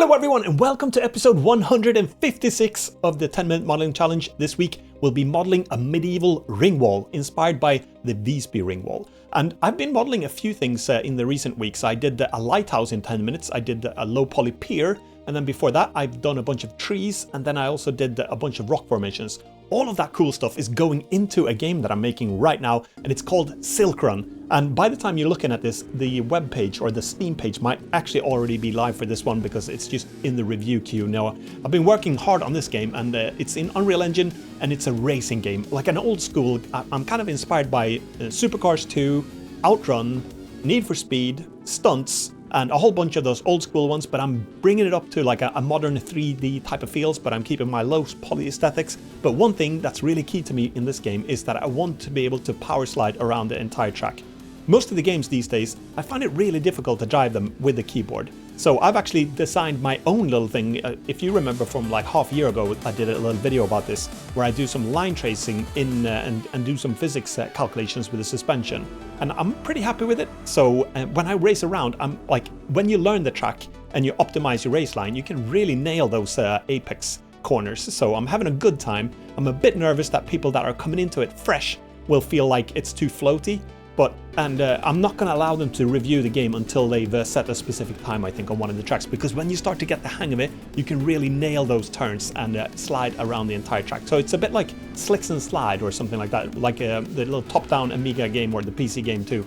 Hello everyone and welcome to episode 156 of the 10-minute modeling challenge. This week we'll be modeling a medieval ring wall inspired by the Visby ring wall. And I've been modeling a few things in the recent weeks. I did a lighthouse in 10 minutes, I did a low poly pier, and then before that I've done a bunch of trees, and then I also did a bunch of rock formations. All of that cool stuff is going into a game that I'm making right now, and it's called Silk Run. And by the time you're looking at this, the web page or the Steam page might actually already be live for this one because it's just in the review queue now. I've been working hard on this game, and it's in Unreal Engine, and it's a racing game, like an old school. I'm kind of inspired by Supercars 2, Outrun, Need for Speed, Stunts, and a whole bunch of those old school ones, but I'm bringing it up to like a modern 3D type of feels, but I'm keeping my low poly aesthetics. But one thing that's really key to me in this game is that I want to be able to power slide around the entire track. Most of the games these days, I find it really difficult to drive them with the keyboard. So I've actually designed my own little thing. If you remember from like half a year ago, I did a little video about this, where I do some line tracing in and do some physics calculations with the suspension. And I'm pretty happy with it. So when I race around, I'm like, when you learn the track and you optimize your race line, you can really nail those apex corners. So I'm having a good time. I'm a bit nervous that people that are coming into it fresh will feel like it's too floaty. I'm not going to allow them to review the game until they've set a specific time, I think, on one of the tracks, because when you start to get the hang of it, you can really nail those turns and slide around the entire track. So it's a bit like Slicks and Slide or something like that, like the little top-down Amiga game or the PC game too,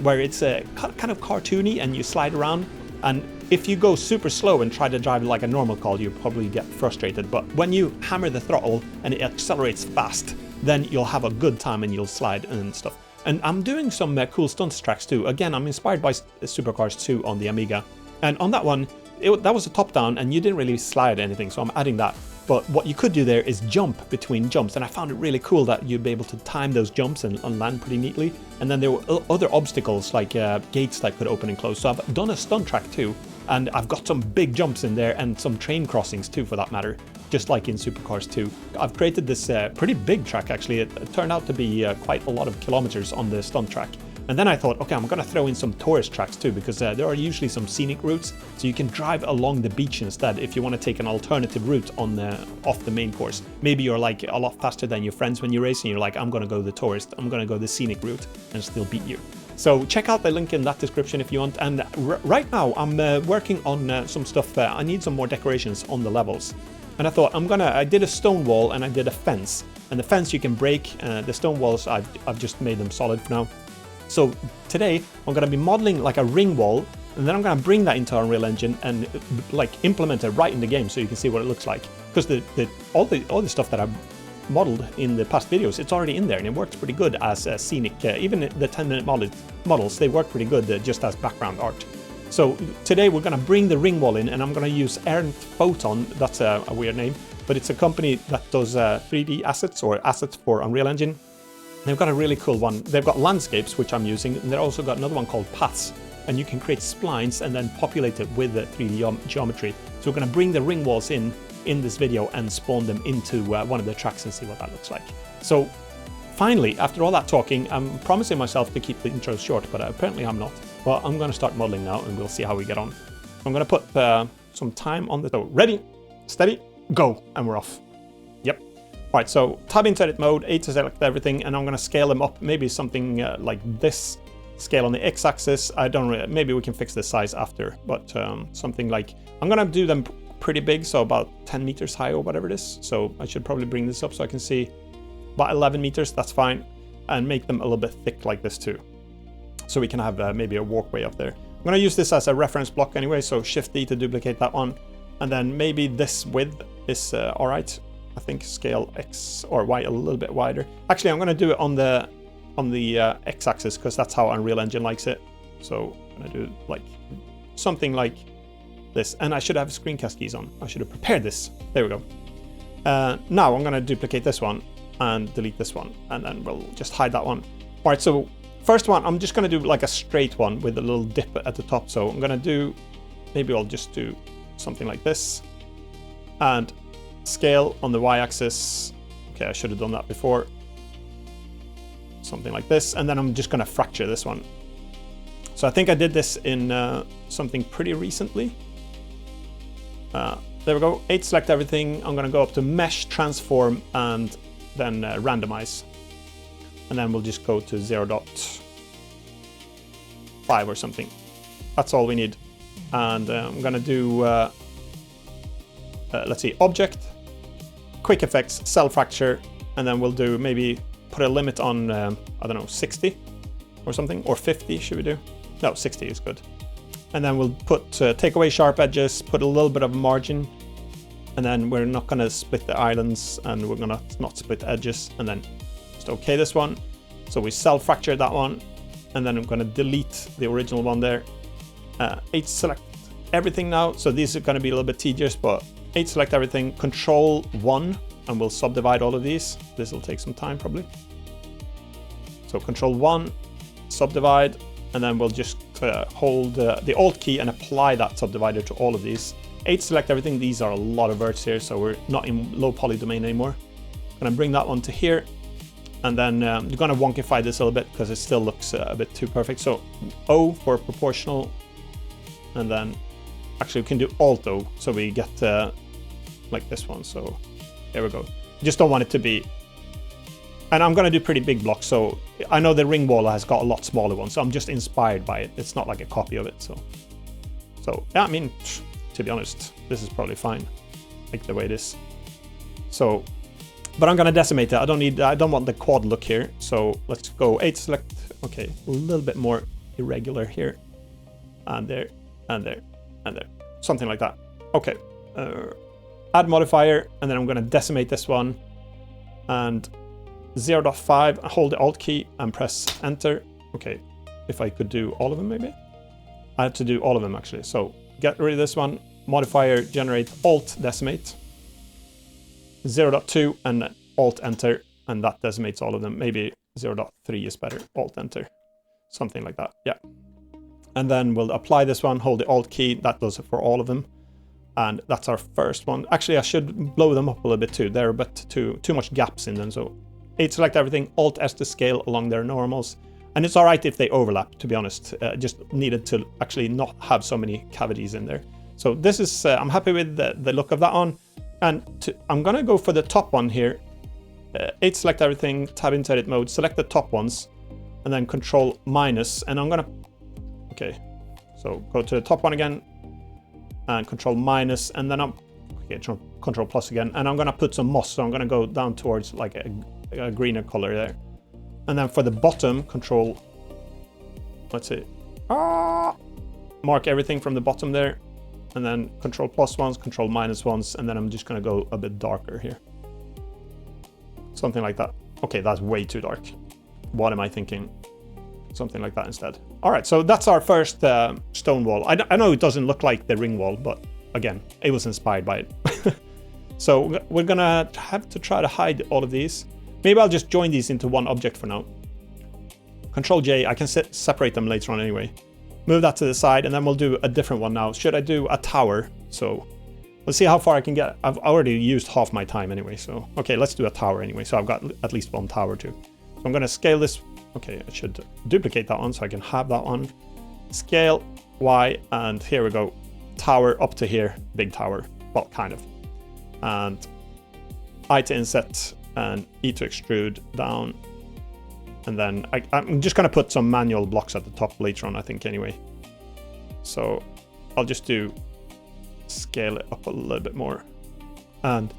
where it's kind of cartoony and you slide around. And if you go super slow and try to drive like a normal car, you'll probably get frustrated. But when you hammer the throttle and it accelerates fast, then you'll have a good time and you'll slide and stuff. And I'm doing some cool stunts tracks too. Again, I'm inspired by Supercars 2 on the Amiga. And on that one, that was a top-down and you didn't really slide anything, so I'm adding that. But what you could do there is jump between jumps, and I found it really cool that you'd be able to time those jumps and land pretty neatly. And then there were other obstacles like gates that could open and close. So I've done a stunt track too, and I've got some big jumps in there and some train crossings too, for that matter, just like in Supercars 2. I've created this pretty big track actually. It turned out to be quite a lot of kilometers on the stunt track. And then I thought, okay, I'm going to throw in some tourist tracks too, because there are usually some scenic routes, so you can drive along the beach instead if you want to take an alternative route on off the main course. Maybe you're like a lot faster than your friends when you're racing, you're like, I'm going to go the tourist, I'm going to go the scenic route and still beat you. So check out the link in that description if you want. And right now I'm working on some stuff. I need some more decorations on the levels. And I thought I did a stone wall and I did a fence. And the fence you can break, the stone walls I've just made them solid for now. So today I'm going to be modeling like a ring wall, and then I'm going to bring that into Unreal Engine and like implement it right in the game so you can see what it looks like. Because all the stuff that I've modeled in the past videos, it's already in there and it works pretty good as a scenic. Even the 10-minute models, they work pretty good just as background art. So today we're going to bring the ring wall in, and I'm going to use Errant Photon. That's a weird name, but it's a company that does 3D assets or assets for Unreal Engine. They've got a really cool one. They've got landscapes, which I'm using, and they've also got another one called paths, and you can create splines and then populate it with the 3D geometry. So we're going to bring the ring walls in this video and spawn them into one of the tracks and see what that looks like. So finally, after all that talking, I'm promising myself to keep the intros short, but apparently I'm not. Well, I'm going to start modeling now and we'll see how we get on. I'm going to put some time on the... So ready, steady, go, and we're off. Yep. All right, so tab into edit mode, A to select everything, and I'm going to scale them up. Maybe something like this, scale on the x-axis. I don't really, maybe we can fix the size after, but something like, I'm going to do them pretty big, so about 10 meters high or whatever it is. So I should probably bring this up so I can see about 11 meters, that's fine. And make them a little bit thick like this too. So we can have maybe a walkway up there. I'm going to use this as a reference block anyway, so Shift D to duplicate that one. And then maybe this width is all right. I think scale X or Y a little bit wider. Actually, I'm going to do it on the X-axis because that's how Unreal Engine likes it. So I'm going to do like something like this. And I should have screencast keys on. I should have prepared this. There we go. Now I'm going to duplicate this one and delete this one, and then we'll just hide that one. All right, so first one, I'm just going to do like a straight one with a little dip at the top. So I'm going to do, maybe I'll just do something like this. And scale on the y-axis. Okay, I should have done that before. Something like this, and then I'm just going to fracture this one. So I think I did this in something pretty recently. There we go. 8 select everything. I'm gonna go up to mesh, transform, and then randomize. And then we'll just go to 0.5 or something. That's all we need. And I'm gonna do, let's see, object, quick effects, cell fracture, and then we'll do maybe put a limit on, I don't know, 60 or something, or 50 should we do? No, 60 is good. And then we'll put, take away sharp edges, put a little bit of margin, and then we're not gonna split the islands, and we're gonna not split the edges, and then just okay this one. So we cell fracture that one, and then I'm gonna delete the original one there. 8 select everything now, so these are gonna be a little bit tedious, but 8 select everything, control 1, and we'll subdivide all of these. This will take some time probably. So control 1, subdivide, and then we'll just hold the Alt key and apply that subdivider to all of these. 8 select everything, these are a lot of verts here, so we're not in low poly domain anymore. I'm gonna bring that one to here, and then you're gonna wonkify this a little bit because it still looks a bit too perfect. So O for proportional, and then actually we can do Alt O, so we get like this one. So there we go. Just don't want it to be, and I'm gonna do pretty big blocks, so I know the ring wall has got a lot smaller ones, so I'm just inspired by it. It's not like a copy of it, so yeah, I mean, to be honest, this is probably fine, like the way it is. So, but I'm gonna decimate it. I don't want the quad look here, so let's go 8 select, okay, a little bit more irregular here, and there, and there, and there, something like that. Okay, add modifier, and then I'm gonna decimate this one, and 0.5, hold the Alt key and press enter. Okay, if I could do all of them maybe? I have to do all of them actually. So get rid of this one, modifier, generate, Alt decimate, 0.2 and Alt enter, and that decimates all of them. Maybe 0.3 is better, Alt enter, something like that, yeah. And then we'll apply this one, hold the Alt key, that does it for all of them. And that's our first one. Actually, I should blow them up a little bit too. There are a bit too much gaps in them, so 8 select everything, Alt S to scale along their normals. And it's all right if they overlap, to be honest. Just needed to actually not have so many cavities in there. So this is, I'm happy with the look of that one. And I'm gonna go for the top one here. 8 select everything, tab into edit mode, select the top ones, and then control minus. And I'm gonna, okay, so go to the top one again, and control minus, and then I'm, okay, control plus again. And I'm gonna put some moss, so I'm gonna go down towards like a greener color there. And then for the bottom, control, let's see, mark everything from the bottom there, and then control plus ones, control minus ones, and then I'm just gonna go a bit darker here. Something like that. Okay, that's way too dark. What am I thinking? Something like that instead. All right, so that's our first stone wall. I know it doesn't look like the ring wall, but again, it was inspired by it. So we're gonna have to try to hide all of these. Maybe I'll just join these into one object for now. Control J, I can separate them later on anyway. Move that to the side, and then we'll do a different one now. Should I do a tower? So let's see how far I can get. I've already used half my time anyway, so okay, let's do a tower anyway. So I've got at least one tower too. So I'm gonna scale this. Okay, I should duplicate that one so I can have that one. Scale, Y, and here we go. Tower up to here, big tower. Well, kind of. And I to inset, and E to extrude down. And then I'm just gonna put some manual blocks at the top later on, I think, anyway. So I'll just do scale it up a little bit more. And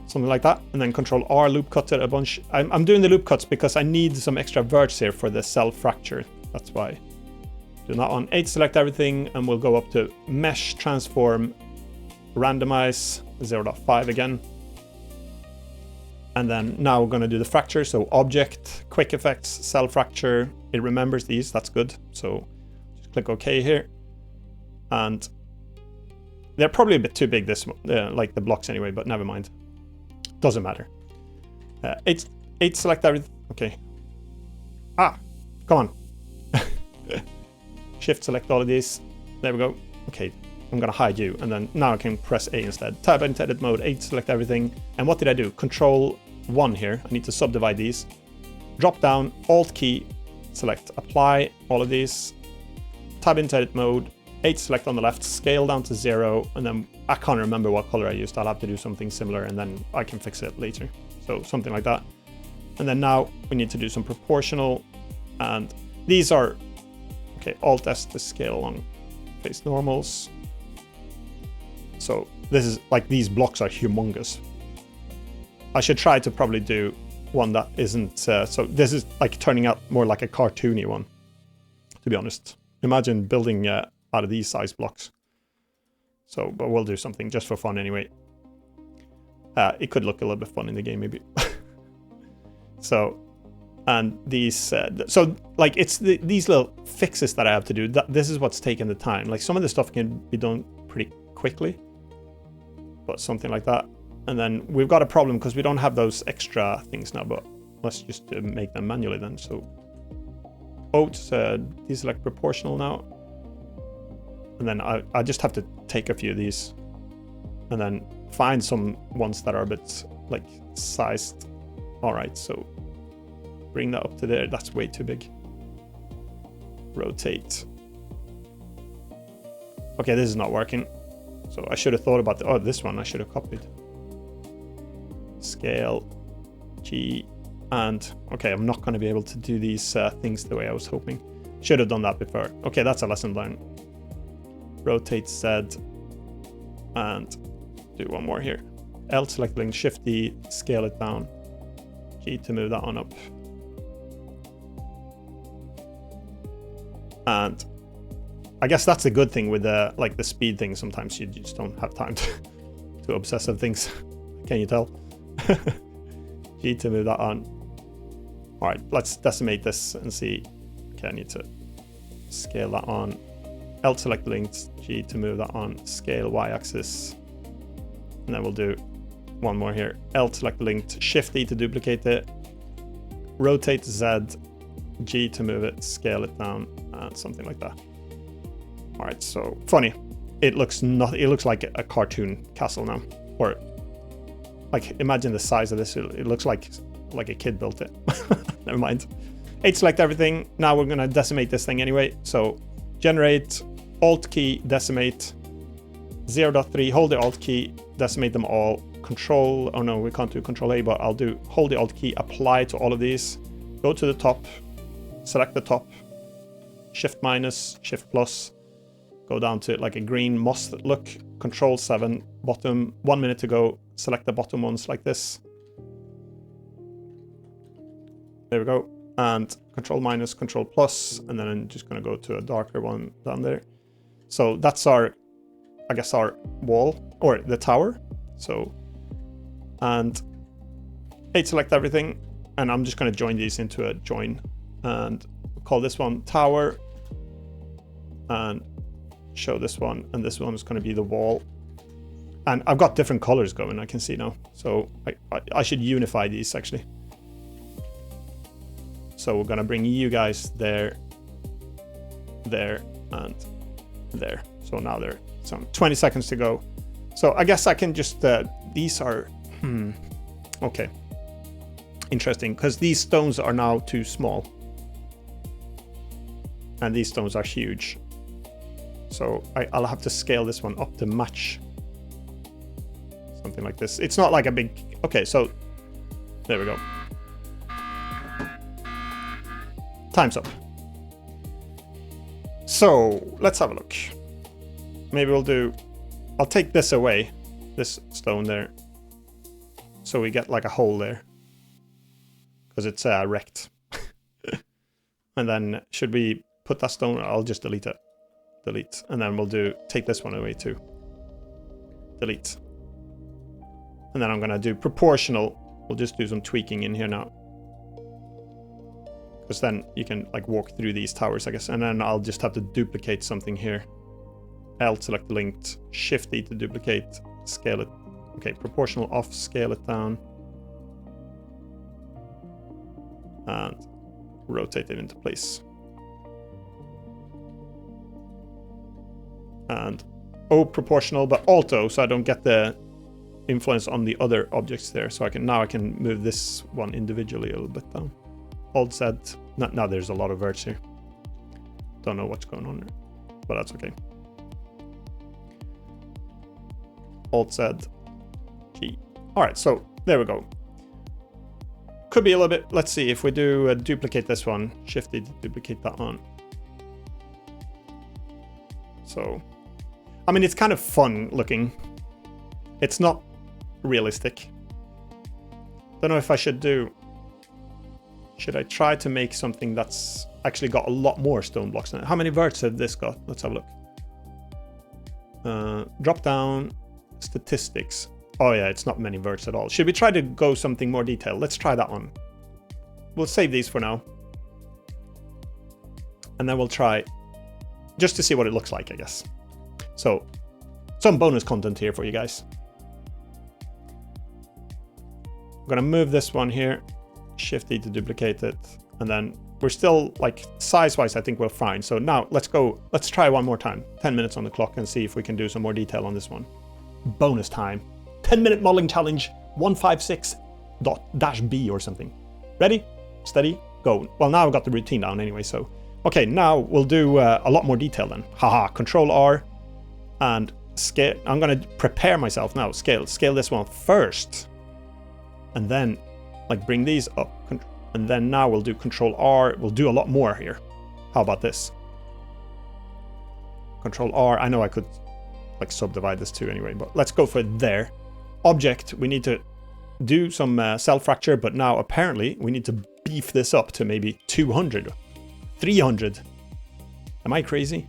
something like that. And then control R, loop cut it a bunch. I'm doing the loop cuts because I need some extra verts here for the cell fracture. That's why. Do that one. 8 select everything, and we'll go up to mesh, transform, randomize, 0.5 again. And then now we're going to do the fracture. So object, quick effects, cell fracture. It remembers these. That's good. So just click OK here. And they're probably a bit too big, this like the blocks anyway, but never mind. Doesn't matter. 8 select everything. Okay. Come on. Shift select all of these. There we go. Okay. I'm gonna hide you, and then now I can press A instead. Tab into edit mode, 8 select everything. And what did I do? Control 1 here. I need to subdivide these. Drop down, Alt key, select apply all of these. Tab into edit mode, 8 select on the left, scale down to 0, and then I can't remember what color I used. I'll have to do something similar and then I can fix it later. So something like that. And then now we need to do some proportional, and these are, okay, Alt S to scale along face normals. So this is like, these blocks are humongous. I should try to probably do one that isn't, so this is like turning out more like a cartoony one, to be honest. Imagine building out of these size blocks. So, but we'll do something just for fun anyway. It could look a little bit fun in the game maybe. So, and these, so like it's these little fixes that I have to do. This is what's taking the time. Like some of the stuff can be done pretty quickly, but something like that. And then we've got a problem because we don't have those extra things now, but let's just make them manually then. So deselect proportional now. And then I just have to take a few of these and then find some ones that are a bit like sized. All right, so bring that up to there. That's way too big. Rotate. Okay, this is not working. So I should have thought about this one I should have copied. Scale, G, and okay, I'm not going to be able to do these things the way I was hoping. Should have done that before. Okay, that's a lesson learned. Rotate Z, and do one more here. L select link, Shift D, scale it down. G to move that on up. And I guess that's a good thing with the like the speed thing. Sometimes you just don't have time to obsess on things. Can you tell? G to move that on. All right, let's decimate this and see. Okay, I need to scale that on. L select linked, G to move that on. Scale Y-axis, and then we'll do one more here. L select linked, Shift E to duplicate it. Rotate Z, G to move it. Scale it down, and something like that. All right, so funny. It looks like a cartoon castle now, or like imagine the size of this. It looks like a kid built it. Never mind. 8 select everything. Now we're gonna decimate this thing anyway. So generate, Alt key, decimate, 0.3, hold the Alt key, decimate them all. Control, oh no, we can't do Control A, but I'll do hold the Alt key, apply to all of these. Go to the top, select the top, Shift minus, Shift plus, go down to like a green moss look, Control 7, bottom, 1 minute to go, select the bottom ones like this. There we go. And Control minus, Control plus, and then I'm just going to go to a darker one down there. So that's our, I guess, our wall or the tower. So, and 8 select everything, and I'm just going to join these into a join, and call this one tower, and show this one, and this one is going to be the wall. And I've got different colors going, I can see now. So I should unify these actually. So we're gonna bring you guys there, there, and there. So now they're some 20 seconds to go. So I guess I can just, these are, okay. Interesting, because these stones are now too small. And these stones are huge. So I'll have to scale this one up to match. Something like this. It's not like a big, okay, so there we go. Time's up. So let's have a look. Maybe we'll do, I'll take this away, this stone there. So we get like a hole there. Because it's wrecked. And then should we put that stone, I'll just delete it. Delete. And then we'll do, take this one away too. Delete. And then I'm gonna do proportional. We'll just do some tweaking in here now. Because then you can like walk through these towers, I guess. And then I'll just have to duplicate something here. L select linked, Shift E to duplicate, scale it. Okay, proportional off, scale it down. And rotate it into place. And O proportional, but Alt-O, so I don't get the influence on the other objects there. So I can move this one individually a little bit down. Alt Z. Now there's a lot of verts here. Don't know what's going on there, but that's okay. Alt Z, G. All right, so there we go. Could be a little bit, let's see, if we do duplicate this one, Shift D to duplicate that one. So, I mean, it's kind of fun looking. It's not realistic. Don't know if I should I try to make something that's actually got a lot more stone blocks in it? How many verts have this got? Let's have a look. Drop down, statistics. Oh yeah, it's not many verts at all. Should we try to go something more detailed? Let's try that one. We'll save these for now. And then we'll try just to see what it looks like, I guess. So, some bonus content here for you guys. I'm gonna move this one here, Shift D to duplicate it, and then we're still, like, size-wise, I think we're fine. So now, let's try one more time. 10 minutes on the clock and see if we can do some more detail on this one. Bonus time. 10-minute modeling challenge, 156.-B or something. Ready, steady, go. Well, now I've got the routine down anyway, so. Okay, now we'll do a lot more detail then. Haha, Control R and scale. I'm gonna prepare myself now. Scale this one first. And then, like, bring these up. And then now we'll do Control R. We'll do a lot more here. How about this? Control R. I know I could, like, subdivide this too anyway, but let's go for there. Object, we need to do some cell fracture, but now apparently we need to beef this up to maybe 200, 300. Am I crazy?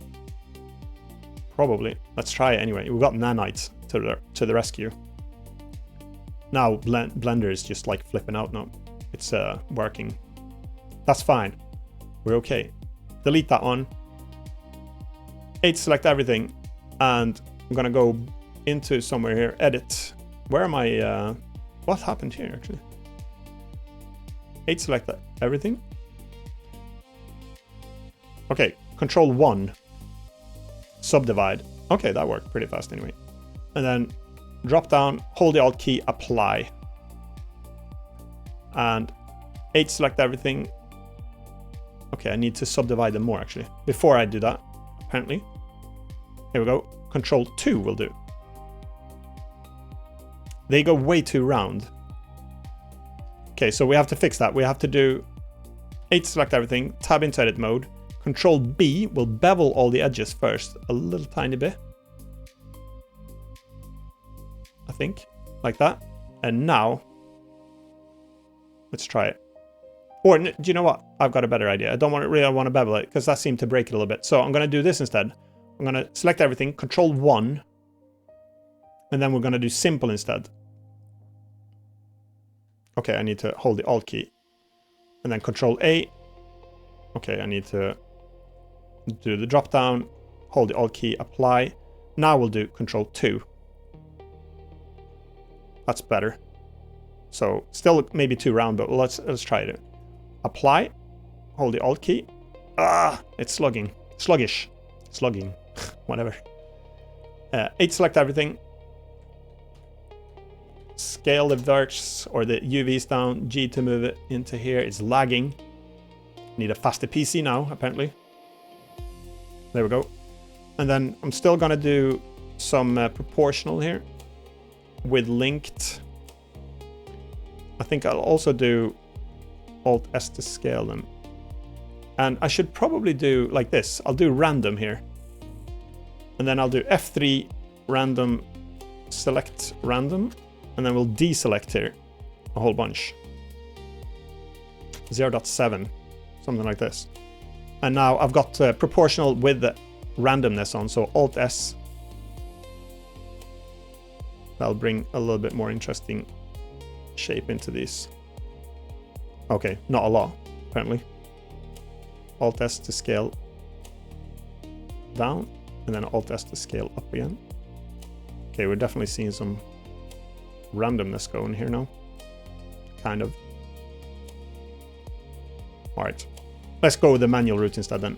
Probably. Let's try it anyway. We've got nanites to the rescue. Now Blender is just like flipping out now. It's working. That's fine. We're okay. Delete that one. 8, select everything. And I'm gonna go into somewhere here. Edit. Where am I? What happened here actually? 8, select everything. Okay, Control 1. Subdivide. Okay, that worked pretty fast anyway. And then drop down, hold the Alt key, apply. And 8, select everything. Okay, I need to subdivide them more actually. Before I do that, apparently. Here we go. Control 2 will do. They go way too round. Okay, so we have to fix that. We have to do 8, select everything, tab into edit mode. Control B will bevel all the edges first, a little tiny bit. I think, like that. And now, let's try it. Or, do you know what? I've got a better idea. I don't really want to bevel it, because that seemed to break it a little bit. So I'm going to do this instead. I'm going to select everything, Control 1. And then we're going to do simple instead. Okay, I need to hold the Alt key. And then Control A. Okay, I need to do the drop down, hold the Alt key, apply. Now we'll do Control 2. That's better. So still maybe too round, but let's try it. Apply, hold the Alt key. Ah, it's slugging. Sluggish. Slugging. Whatever. 8, select everything. Scale the verts or the UVs down. G to move it into here. It's lagging. Need a faster PC now, apparently. There we go. And then I'm still gonna do some proportional here with linked. I think I'll also do Alt S to scale them. And I should probably do like this. I'll do random here. And then I'll do F3 random, select random. And then we'll deselect here a whole bunch. 0.7, something like this. And now I've got proportional with the randomness on, so Alt S. That'll bring a little bit more interesting shape into these. Okay, not a lot, apparently. Alt S to scale down, and then Alt S to scale up again. Okay, we're definitely seeing some randomness going here now. Kind of. Alright. Let's go with the manual route instead then.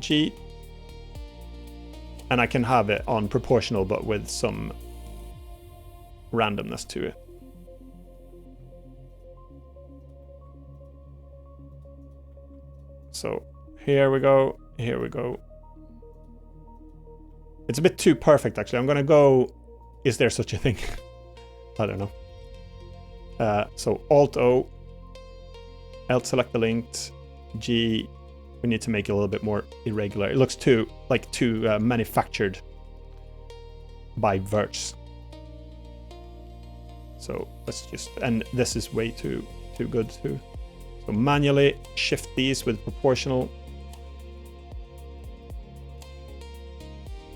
G. And I can have it on proportional but with some randomness to it. So here we go. Here we go. It's a bit too perfect, actually. I'm gonna go, is there such a thing? I don't know. So Alt-O, Alt select the linked, G, we need to make it a little bit more irregular. It looks too manufactured by Verts. So let's just, and this is way too good too. So manually shift these with proportional.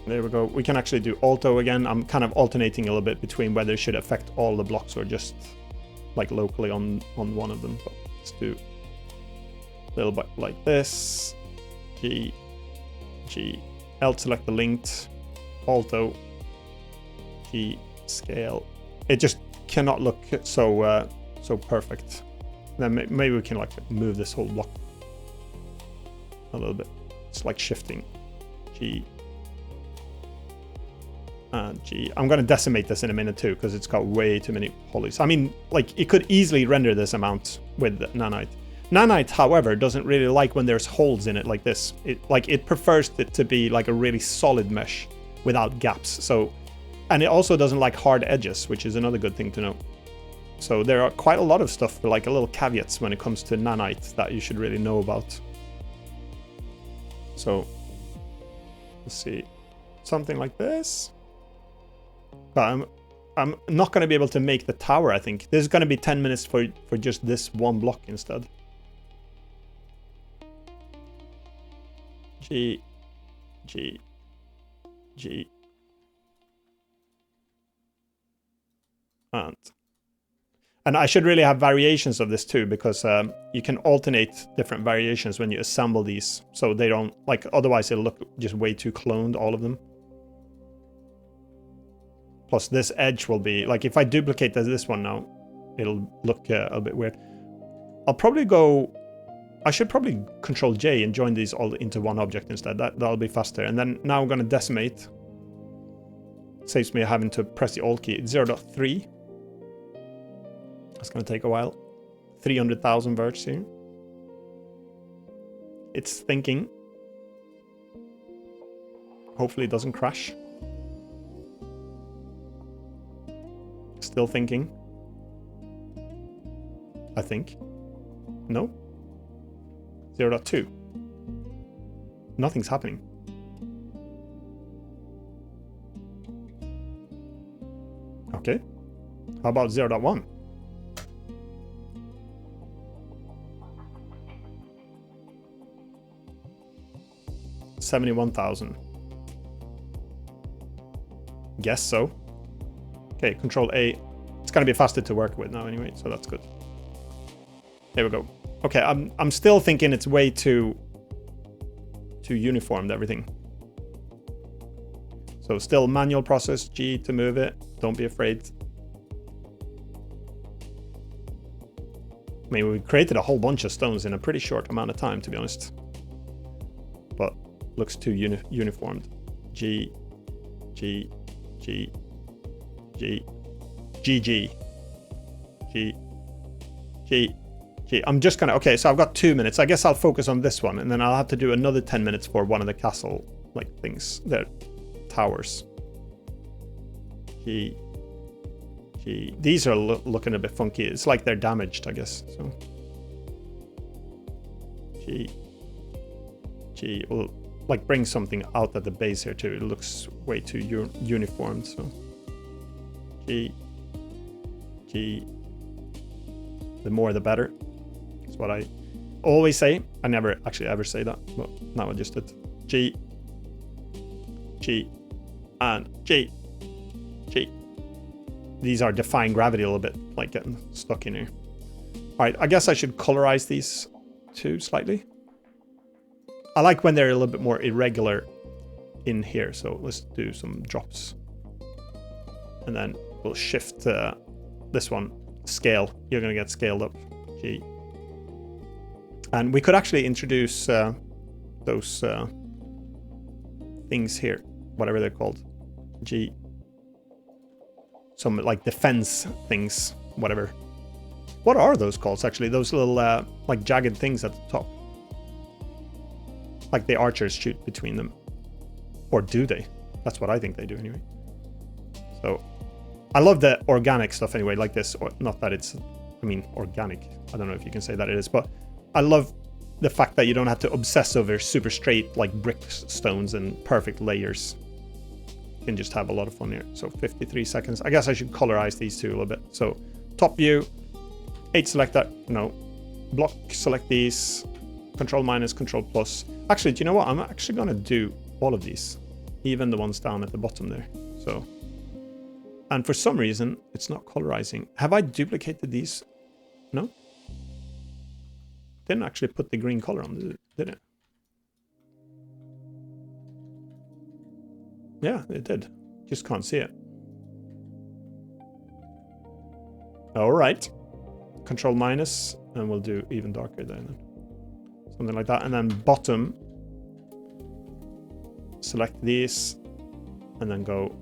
There we go. We can actually do Alt-O again. I'm kind of alternating a little bit between whether it should affect all the blocks or just like locally on one of them. But let's do a little bit like this. G, Alt select the linked, Alt-O, G, scale. It just cannot look so perfect. Then maybe we can like move this whole block a little bit. It's like shifting. G and G. I'm gonna decimate this in a minute too because it's got way too many polys. I mean, like it could easily render this amount with nanite. Nanite, however, doesn't really like when there's holes in it like this. It prefers it to be like a really solid mesh without gaps. So, and it also doesn't like hard edges, which is another good thing to know. So there are quite a lot of stuff, like a little caveats when it comes to nanite that you should really know about. So let's see, something like this. But I'm not going to be able to make the tower. I think this is going to be 10 minutes for just this one block instead. G, G, G, and I should really have variations of this too, because you can alternate different variations when you assemble these, so they don't, like, otherwise it'll look just way too cloned, all of them. Plus this edge will be, like, if I duplicate this one now, it'll look a bit weird. I'll probably go, I should probably Control J and join these all into one object instead. That'll be faster. And then now I'm going to decimate. Saves me having to press the Alt key. 0.3. That's going to take a while. 300,000 verts here. It's thinking. Hopefully it doesn't crash. Still thinking. I think. No? 0.2. Nothing's happening. Okay. How about 0.1? $71,000. Guess so. Okay, Control A. It's gonna be faster to work with now anyway, so that's good. There we go. Okay, I'm still thinking it's way too uniformed, everything. So still manual process, G to move it. Don't be afraid. I mean, we created a whole bunch of stones in a pretty short amount of time, to be honest. But looks too uniformed. G, G, G, G, G, G, G, G. I'm just gonna, okay, so I've got 2 minutes. I guess I'll focus on this one, and then I'll have to do another 10 minutes for one of the castle, like, things, the towers. G, G. These are looking a bit funky. It's like they're damaged, I guess, so. G, G. We'll, like, bring something out at the base here, too. It looks way too uniformed, so. G, G. The more the better. That's what I always say. I never actually ever say that, but now I just did. G, G, and G, G. These are defying gravity a little bit, like getting stuck in here. All right, I guess I should colorize these too slightly. I like when they're a little bit more irregular in here, so let's do some drops. And then we'll shift this one. Scale. You're going to get scaled up. G. And we could actually introduce those things here, whatever they're called. G. Some like defense things, whatever. What are those called, actually? Those little like jagged things at the top. Like the archers shoot between them. Or do they? That's what I think they do anyway. So I love the organic stuff anyway, like this. Or not that it's, I mean, organic. I don't know if you can say that it is, but I love the fact that you don't have to obsess over super straight like brick stones and perfect layers. You can just have a lot of fun here. So 53 seconds. I guess I should colorize these two a little bit. So top view, 8 select that, no. Block, select these, control minus, control plus. Actually, do you know what? I'm actually gonna do all of these, even the ones down at the bottom there. So, and for some reason, it's not colorizing. Have I duplicated these? No? Didn't actually put the green color on, did it? Yeah, it did. Just can't see it. All right. Control minus, and we'll do even darker there then. Something like that. And then bottom, select these, and then go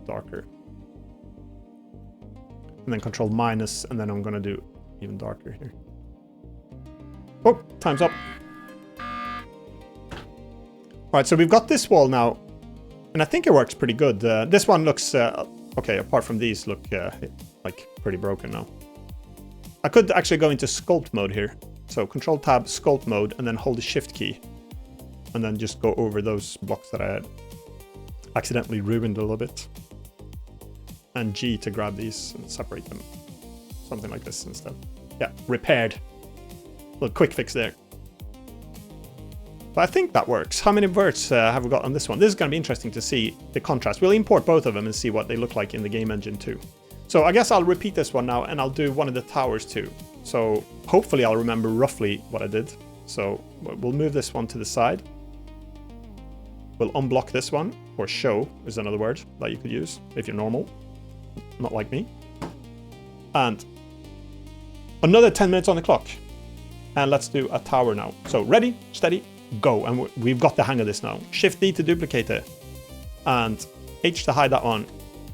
darker. And then control minus, and then I'm gonna do even darker here. Oh, time's up. All right, so we've got this wall now, and I think it works pretty good. This one looks, okay, apart from these look like pretty broken now. I could actually go into sculpt mode here. So control tab, sculpt mode, and then hold the shift key. And then just go over those blocks that I had accidentally ruined a little bit. And G to grab these and separate them. Something like this instead. Yeah, repaired. Little quick fix there. But I think that works. How many verts have we got on this one? This is going to be interesting to see the contrast. We'll import both of them and see what they look like in the game engine too. So I guess I'll repeat this one now, and I'll do one of the towers too. So hopefully I'll remember roughly what I did. So we'll move this one to the side. We'll unblock this one, or show is another word that you could use if you're normal, not like me. And another 10 minutes on the clock. And let's do a tower now. So ready, steady, go. And we've got the hang of this now. Shift D to duplicate it. And H to hide that one.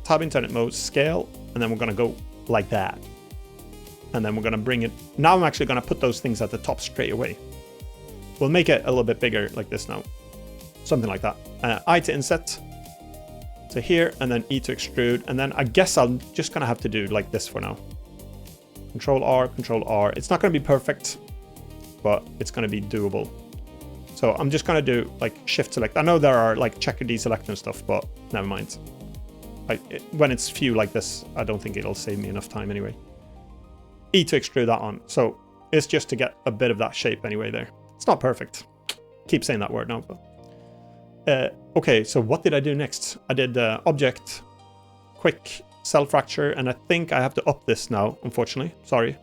Tab internet mode, scale. And then we're going to go like that. And then we're going to bring it. Now I'm actually going to put those things at the top straight away. We'll make it a little bit bigger like this now. Something like that. I to inset to here, and then E to extrude. And then I guess I'm just going to have to do like this for now. Control R, Control R. It's not going to be perfect, but it's going to be doable. So I'm just going to do like shift select. I know there are like checker deselect and stuff, but never mind. When it's few like this, I don't think it'll save me enough time anyway. E to extrude that on. So it's just to get a bit of that shape anyway there. It's not perfect. Keep saying that word now. But, okay, so what did I do next? I did object, quick cell fracture, and I think I have to up this now, unfortunately. Sorry.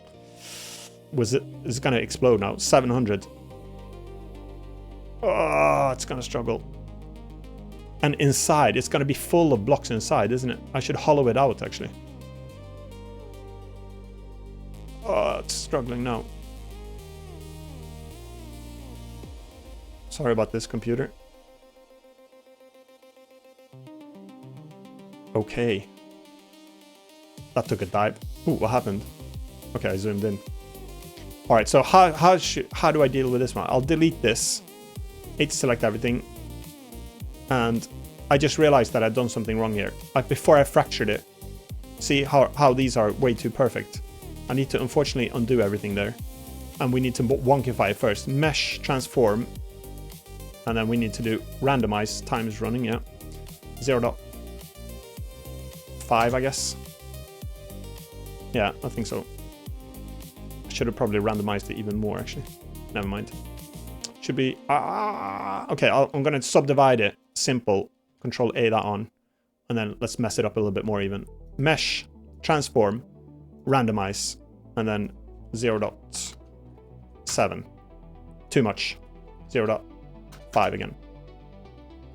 It's going to explode now. 700. Oh, it's going to struggle. And inside, it's going to be full of blocks inside, isn't it? I should hollow it out, actually. Oh, it's struggling now. Sorry about this, computer. Okay. That took a dive. Ooh, what happened? Okay, I zoomed in. All right, so how do I deal with this one? I'll delete this. H select everything. And I just realized that I'd done something wrong here. Before I fractured it, see how these are way too perfect. I need to unfortunately undo everything there. And we need to wonkify it first. Mesh, transform. And then we need to do randomize, time is running, yeah. 0.5, I guess. Yeah, I think so. I should have probably randomized it even more, actually. Never mind. Should be... okay, I'm going to subdivide it. Simple. Control A that on. And then let's mess it up a little bit more even. Mesh, transform, randomize, and then 0.7. Too much. 0.5 again.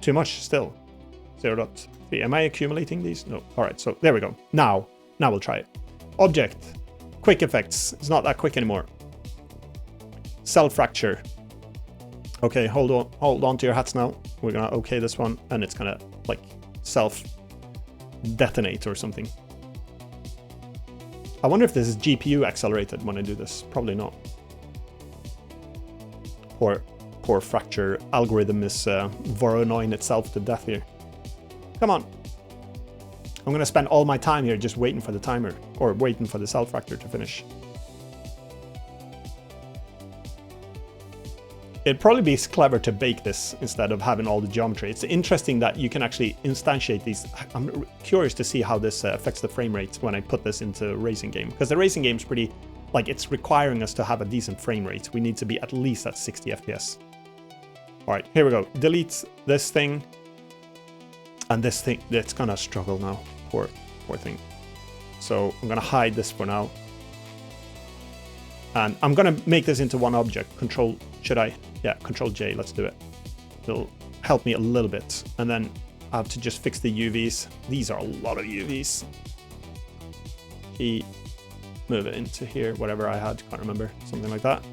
Too much still. 0.3. Am I accumulating these? No. All right, so there we go. Now we'll try it. Object. Quick effects. It's not that quick anymore. Cell fracture. Okay, hold on to your hats now. We're gonna okay this one, and it's gonna like self detonate or something. I wonder if this is GPU accelerated when I do this. Probably not. Poor fracture algorithm is Voronoing itself to death here. Come on. I'm gonna spend all my time here just waiting for the timer, or waiting for the cell fracture to finish. It'd probably be clever to bake this instead of having all the geometry. It's interesting that you can actually instantiate these. I'm curious to see how this affects the frame rate when I put this into a racing game, because the racing game's pretty, like, it's requiring us to have a decent frame rate. We need to be at least at 60 FPS. All right, here we go. Delete this thing. And this thing, it's gonna struggle now. Poor thing. So I'm gonna hide this for now. And I'm gonna make this into one object. Control, should I? Yeah, Control J, let's do it. It'll help me a little bit. And then I have to just fix the UVs. These are a lot of UVs. Move it into here, whatever I had, can't remember, something like that.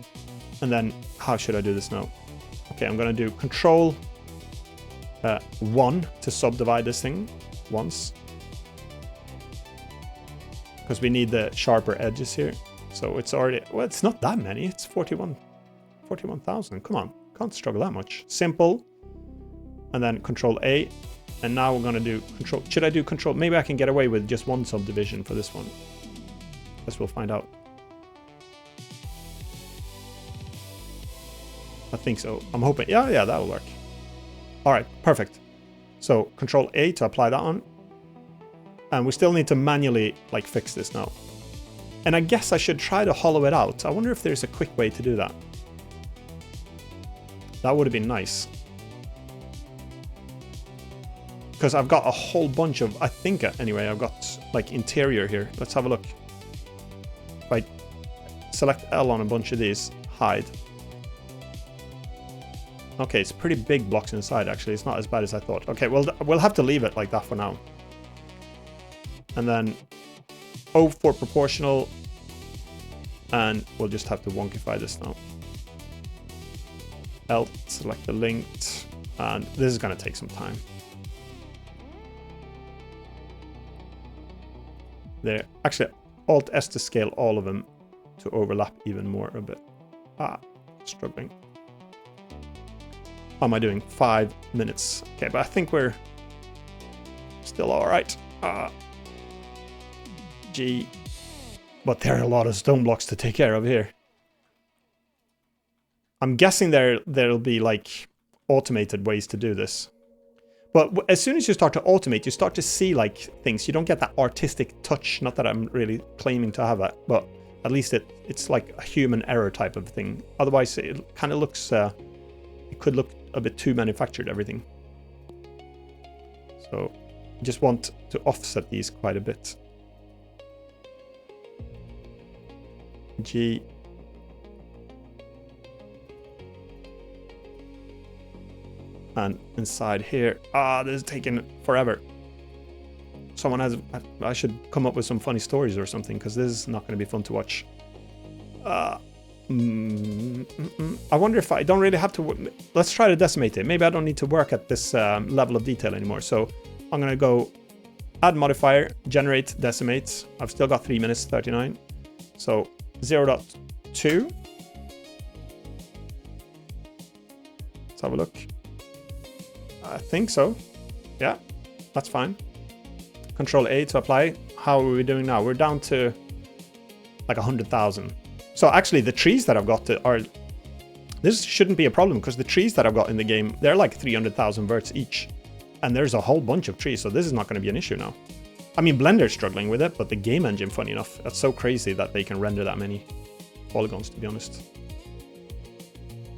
And then how should I do this now? Okay, I'm gonna do Control 1 to subdivide this thing once. Because we need the sharper edges here. So it's already, well, it's not that many. It's 41,000. Come on, can't struggle that much. Simple. And then Control A. And now we're gonna do Control, should I do Control? Maybe I can get away with just one subdivision for this one. Guess we'll find out. I think so. I'm hoping, yeah, that'll work. All right, perfect. So Control A to apply that on. And we still need to manually, like, fix this now. And I guess I should try to hollow it out. I wonder if there's a quick way to do that. That would have been nice. Because I've got a whole bunch of, I think anyway, I've got like interior here. Let's have a look. If I select L on a bunch of these, hide. Okay, it's pretty big blocks inside actually. It's not as bad as I thought. Okay, well, we'll have to leave it like that for now. And then O for proportional, and we'll just have to wonkify this now. L, select the linked, and this is going to take some time. There, actually, Alt S to scale all of them to overlap even more a bit. Struggling. How am I doing? 5 minutes. Okay, but I think we're still all right. G. But there are a lot of stone blocks to take care of here. I'm guessing there'll be like automated ways to do this. But as soon as you start to automate, you start to see like things. You don't get that artistic touch. Not that I'm really claiming to have that, but at least it's like a human error type of thing. Otherwise, it kind of looks, it could look a bit too manufactured, everything. So I just want to offset these quite a bit. G. And inside here, this is taking forever. Someone has, I should come up with some funny stories or something, because this is not going to be fun to watch. I wonder if I don't really have to, let's try to decimate it. Maybe I don't need to work at this level of detail anymore. So I'm going to go add modifier, generate decimate. I've still got 3 minutes 39. So 0.2. Let's have a look. I think so. Yeah, that's fine. Control A to apply. How are we doing now? We're down to like 100,000. So actually the trees that I've got are, this shouldn't be a problem, because the trees that I've got in the game, they're like 300,000 verts each. And there's a whole bunch of trees, so this is not going to be an issue now. I mean, Blender's struggling with it, but the game engine, funny enough, that's so crazy that they can render that many polygons, to be honest.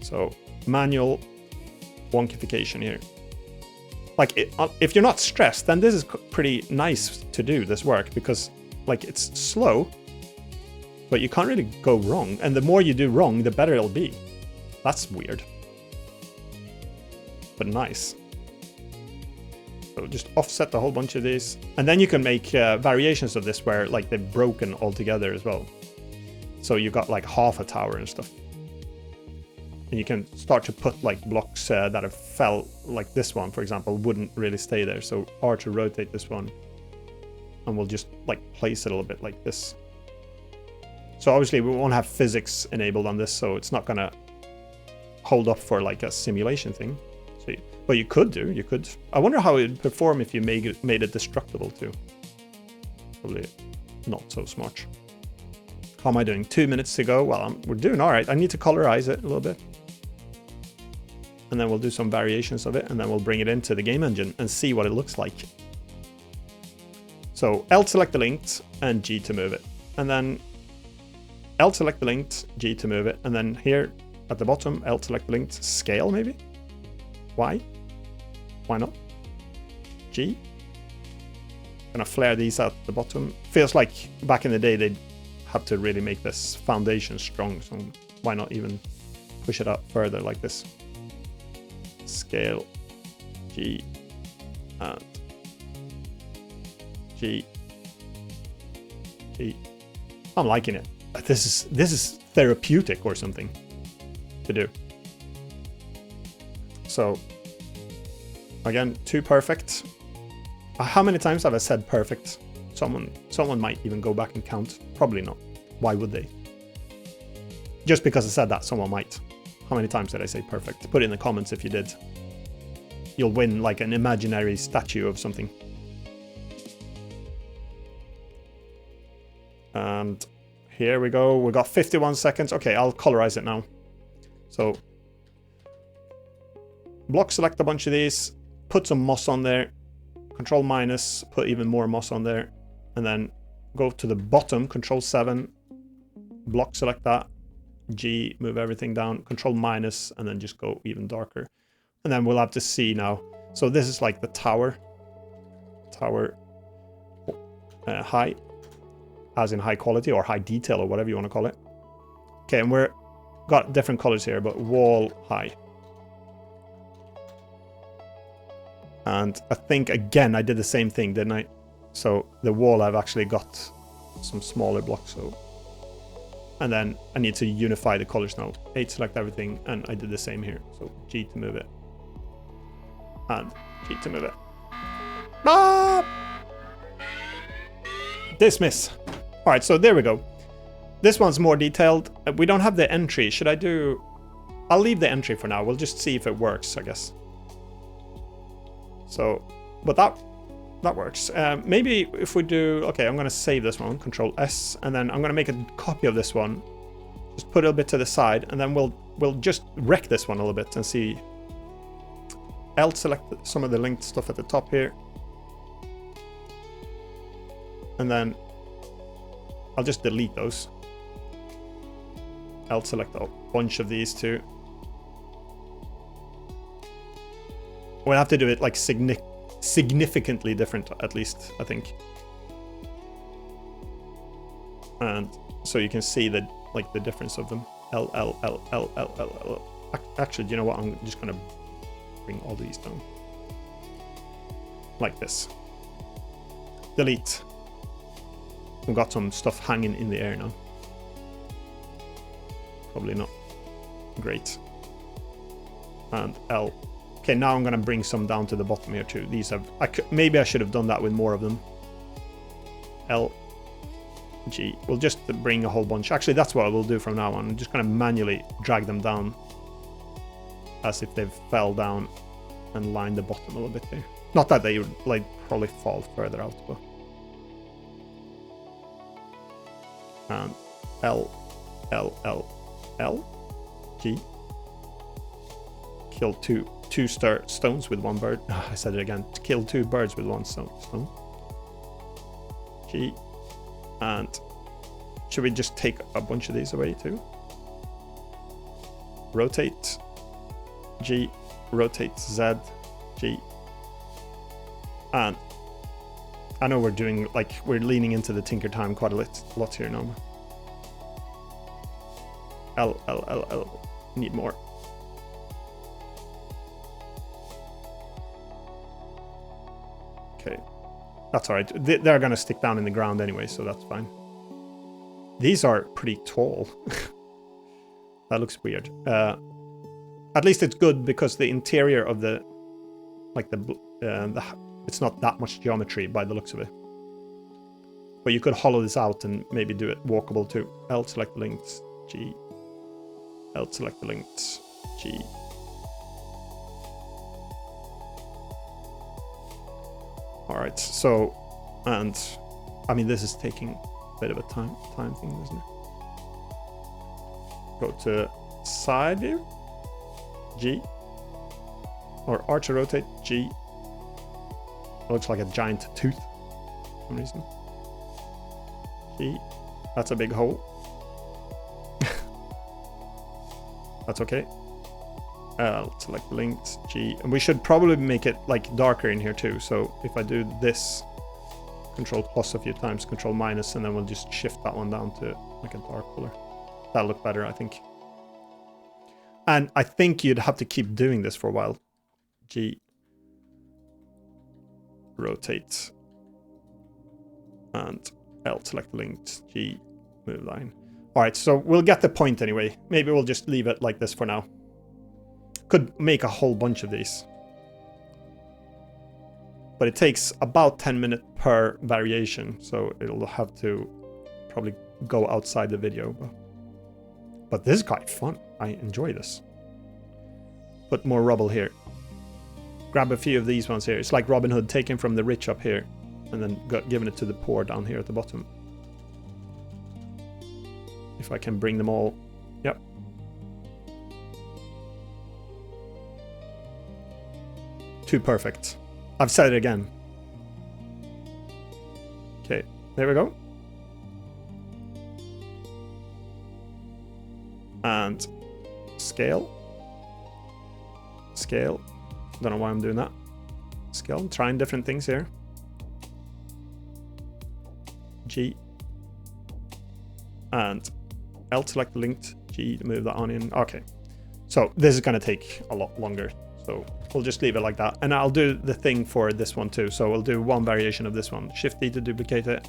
So manual wonkification here. Like, if you're not stressed, then this is pretty nice to do, this work, because like it's slow, but you can't really go wrong. And the more you do wrong, the better it'll be. That's weird, but nice. So just offset a whole bunch of these. And then you can make variations of this where like they've broken altogether as well. So you got like half a tower and stuff. And you can start to put like blocks that have fell, like this one, for example, wouldn't really stay there. So R to rotate this one. And we'll just like place it a little bit like this. So obviously we won't have physics enabled on this, so it's not gonna hold up for like a simulation thing. So, but you could do. You could. I wonder how it would perform if you made it destructible too. Probably not so smart. How am I doing? 2 minutes to go. Well, we're doing all right. I need to colorize it a little bit. And then we'll do some variations of it, and then we'll bring it into the game engine and see what it looks like. So L select the linked and G to move it. And then L select the linked, G to move it. And then here at the bottom, L select the linked, scale maybe? Y? Why not? G? Gonna flare these out the bottom. Feels like back in the day they had to really make this foundation strong, so why not even push it up further like this? Scale G and G. G. I'm liking it. This is therapeutic or something to do. So again, too perfect. How many times have I said perfect? Someone might even go back and count. Probably not. Why would they? Just because I said that, someone might. How many times did I say perfect? Put it in the comments if you did. You'll win like an imaginary statue of something. And here we go. We got 51 seconds. Okay, I'll colorize it now. So block select a bunch of these, put some moss on there, control minus, put even more moss on there, and then go to the bottom, control 7, block select that, G, move everything down, control minus, and then just go even darker. And then we'll have to see now. So this is like the tower high, as in high quality or high detail or whatever you want to call it. Okay, and we're got different colors here, but wall high. And I think again I did the same thing, didn't I? So the wall I've actually got some smaller blocks. So, and then I need to unify the colors now. 8 select everything, and I did the same here. So G to move it, and G to move it. Ah! Dismiss. All right, so there we go. This one's more detailed. We don't have the entry. Should I do? I'll leave the entry for now. We'll just see if it works, I guess. So, but that works. Maybe if we do, okay, I'm gonna save this one, Control S, and then I'm gonna make a copy of this one. Just put it a bit to the side, and then we'll just wreck this one a little bit and see. I'll select some of the linked stuff at the top here, and then I'll just delete those. I'll select a bunch of these too. We'll have to do it like significantly different, at least, I think. And so you can see the difference of them. L, L, L, L, L, L, L. Actually, do you know what? I'm just gonna bring all these down. Like this. Delete. We've got some stuff hanging in the air now. Probably not great. And L. Okay, now I'm gonna bring some down to the bottom here too. These have, maybe I should have done that with more of them. L, G. We'll just bring a whole bunch. Actually, that's what I will do from now on. I'm just gonna manually drag them down as if they've fell down and line the bottom a little bit there. Not that they would like probably fall further out, but. And L, L, L, L, G. Kill two stones with one bird. Oh, I said it again. To kill 2 birds with 1 stone. G. And should we just take a bunch of these away too? Rotate. G. Rotate Z. G. And I know we're doing, like, we're leaning into the Tinker time quite a lot here now. L, L, L, L. Need more. Okay, that's all right. They're gonna stick down in the ground anyway, so that's fine. These are pretty tall. That looks weird. At least it's good because the interior of the, like it's not that much geometry by the looks of it. But you could hollow this out and maybe do it walkable too. L select links, G. L select the links, G. All right, so, and I mean, this is taking a bit of a time thing, isn't it? Go to side view, G, or R to rotate, G. It looks like a giant tooth for some reason. G, that's a big hole. That's okay. L, select linked, G, and we should probably make it like darker in here too. So if I do this, Control plus a few times, Control minus, and then we'll just shift that one down to like a dark color. That'll look better, I think. And I think you'd have to keep doing this for a while. G, rotate, and L, select linked, G, move line. All right, so we'll get the point anyway. Maybe we'll just leave it like this for now. Could make a whole bunch of these. But it takes about 10 minutes per variation, so it'll have to probably go outside the video. But this is quite fun. I enjoy this. Put more rubble here. Grab a few of these ones here. It's like Robin Hood taking from the rich up here and then giving it to the poor down here at the bottom. If I can bring them all. Yep. Too perfect. I've said it again. Okay, there we go. And scale. Scale. Don't know why I'm doing that. Scale. I'm trying different things here. G. And L, select linked, G to move that on in. Okay. So this is going to take a lot longer. So we'll just leave it like that. And I'll do the thing for this one too. So we'll do one variation of this one. Shift D to duplicate it.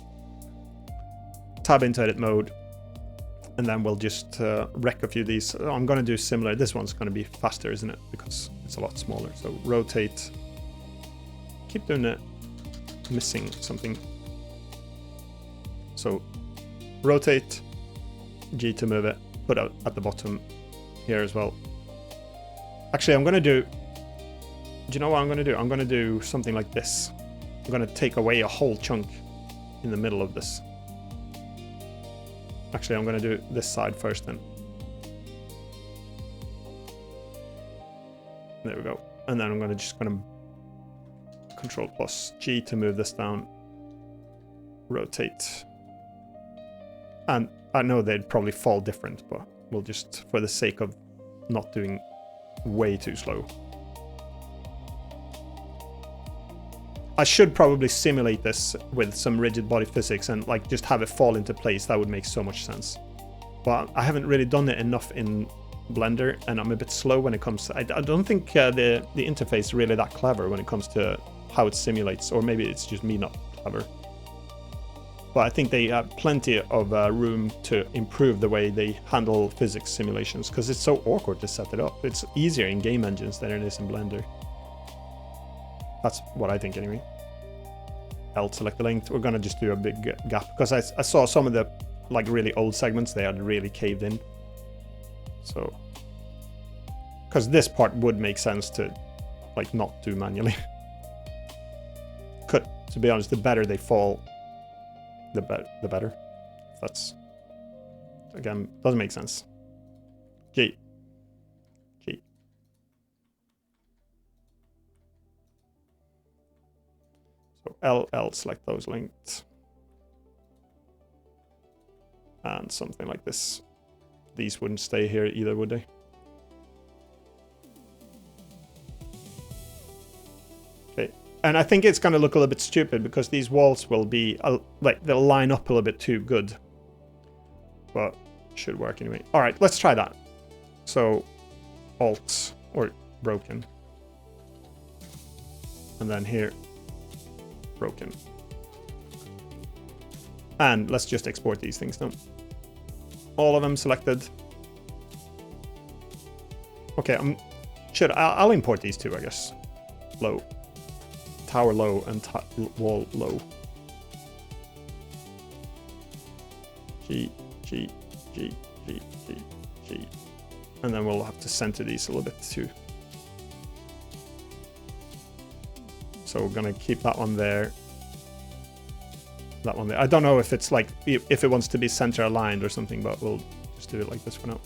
Tab into edit mode. And then we'll just wreck a few of these. I'm going to do similar. This one's going to be faster, isn't it? Because it's a lot smaller. So rotate. Keep doing it. Missing something. So rotate. G to move it. Put it at the bottom here as well. Actually, I'm going to do... Do you know what I'm going to do? I'm going to do something like this. I'm going to take away a whole chunk in the middle of this. Actually, I'm going to do this side first then. There we go. And then I'm just going to Control plus G to move this down. Rotate. And I know they'd probably fall different, but we'll just, for the sake of not doing way too slow. I should probably simulate this with some rigid body physics and like just have it fall into place. That would make so much sense. But I haven't really done it enough in Blender, and I'm a bit slow when it comes to... I don't think the interface is really that clever when it comes to how it simulates, or maybe it's just me not clever. But I think they have plenty of room to improve the way they handle physics simulations, because it's so awkward to set it up. It's easier in game engines than it is in Blender. That's what I think anyway. L, select the length. We're gonna just do a big gap, because I saw some of the like really old segments, they had really caved in. So, because this part would make sense to like not do manually. To be honest, the better they fall, the better. That's, again, doesn't make sense. G. G. So L, select those linked. And something like this. These wouldn't stay here either, would they? Okay. And I think it's going to look a little bit stupid because these walls will be, like, they'll line up a little bit too good. But it should work anyway. All right, let's try that. So, Alt, or broken. And then here, broken. And let's just export these things now. All of them selected. Okay, I'll import these two, I guess. Low. Tower low and wall low. G, G, G, G, G, G. And then we'll have to center these a little bit too. So we're gonna keep that one there. That one there. I don't know if it's like, if it wants to be center aligned or something, but we'll just do it like this for now.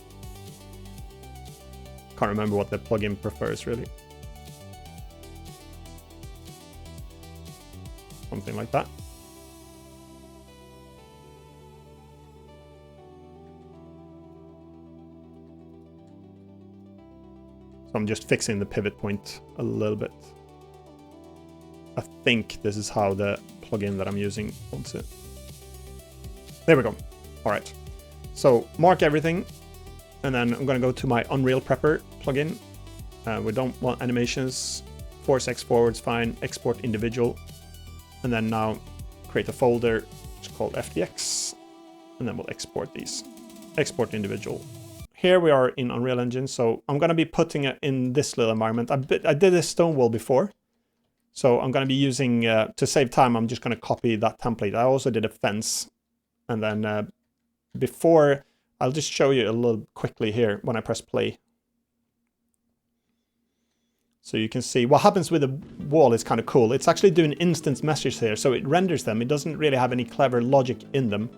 Can't remember what the plugin prefers really. Something like that. So I'm just fixing the pivot point a little bit. I think this is how the plugin that I'm using wants it. There we go. All right. So mark everything. And then I'm going to go to my Unreal Prepper plugin. We don't want animations. Force X forwards, fine. Export individual. And then now create a folder. It's called FDX. And then we'll export these. Export individual. Here we are in Unreal Engine. So I'm going to be putting it in this little environment. I did this stone wall before. So I'm going to be using, to save time, I'm just going to copy that template. I also did a fence. And then before, I'll just show you a little quickly here when I press play. So you can see what happens with the wall is kind of cool. It's actually doing instance meshes here. So it renders them. It doesn't really have any clever logic in them,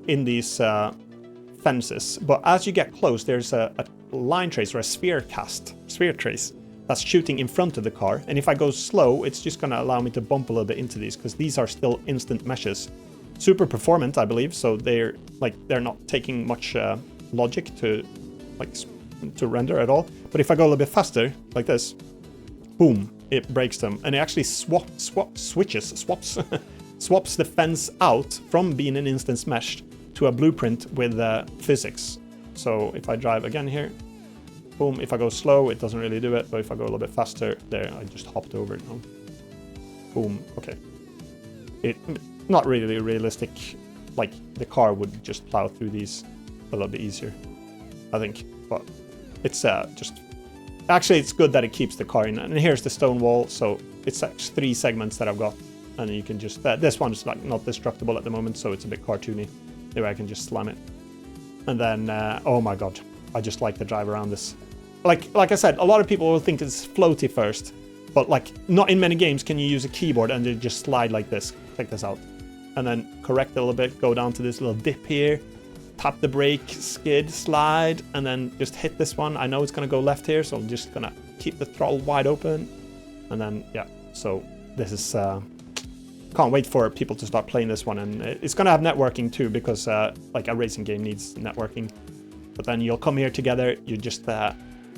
in these fences. But as you get close, there's a line trace or a sphere trace that's shooting in front of the car. And if I go slow, it's just going to allow me to bump a little bit into these because these are still instant meshes. Super performant, I believe. So they're not taking much logic to render at all. But if I go a little bit faster, like this, boom, it breaks them. And it actually swaps the fence out from being an instance mesh to a blueprint with physics. So if I drive again here, boom, if I go slow, it doesn't really do it. But if I go a little bit faster, there, I just hopped over it now. Boom, okay. Not really realistic, like the car would just plow through these a little bit easier, I think. But it's just, actually it's good that it keeps the car in. And here's the stone wall, so it's 3 segments that I've got. And you can just, this one's like not destructible at the moment, so it's a bit cartoony. Maybe I can just slam it. And then, oh my god, I just like the drive around this. Like I said, a lot of people will think it's floaty first, but like not in many games can you use a keyboard and then just slide like this. Check this out. And then correct a little bit, go down to this little dip here, tap the brake, skid, slide, and then just hit this one. I know it's going to go left here, so I'm just going to keep the throttle wide open. And then, yeah, so this is, can't wait for people to start playing this one. And it's going to have networking too, because like a racing game needs networking. But then you'll come here together, you just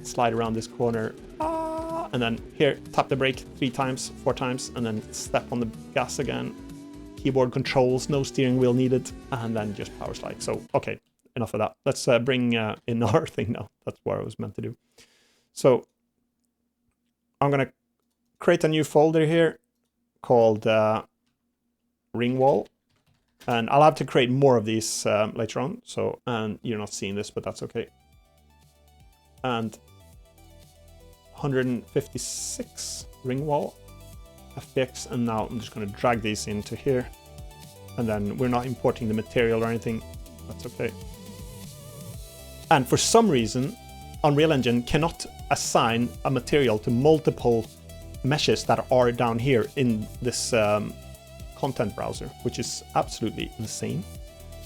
slide around this corner, and then here, tap the brake 3 times, 4 times, and then step on the gas again. Keyboard controls, no steering wheel needed, and then just power slide. So, okay, enough of that. Let's bring in our thing now. That's what I was meant to do. So, I'm going to create a new folder here called ring wall. And I'll have to create more of these later on. So, and you're not seeing this, but that's okay. And 156 ring wall. FBX, and now I'm just going to drag these into here, and then we're not importing the material or anything. That's okay. And for some reason, Unreal Engine cannot assign a material to multiple meshes that are down here in this content browser, which is absolutely insane.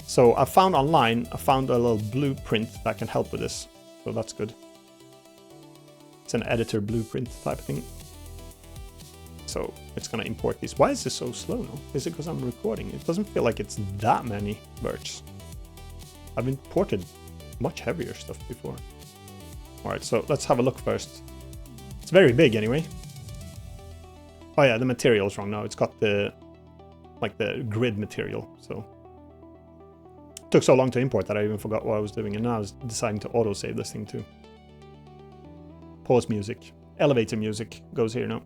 So I found online, I found a little blueprint that can help with this. So that's good. It's an editor blueprint type thing. So it's going to import these. Why is this so slow now? Is it because I'm recording? It doesn't feel like it's that many verts. I've imported much heavier stuff before. All right, so let's have a look first. It's very big anyway. Oh yeah, the material's wrong now. It's got the grid material. So it took so long to import that I even forgot what I was doing. And now I was deciding to autosave this thing too. Pause music. Elevator music goes here now.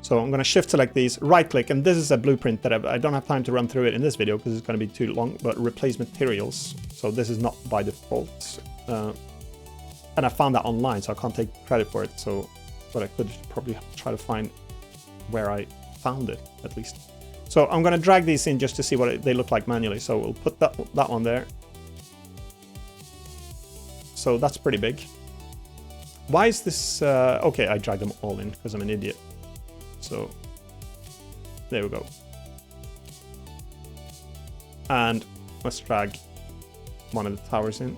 So I'm going to shift select these, right click, and this is a blueprint that I don't have time to run through it in this video because it's going to be too long, but replace materials. So this is not by default. And I found that online, so I can't take credit for it. So, but I could probably try to find where I found it at least. So I'm going to drag these in just to see what they look like manually. So we'll put that one there. So that's pretty big. Why is this, okay, I dragged them all in because I'm an idiot. So there we go. And let's drag one of the towers in.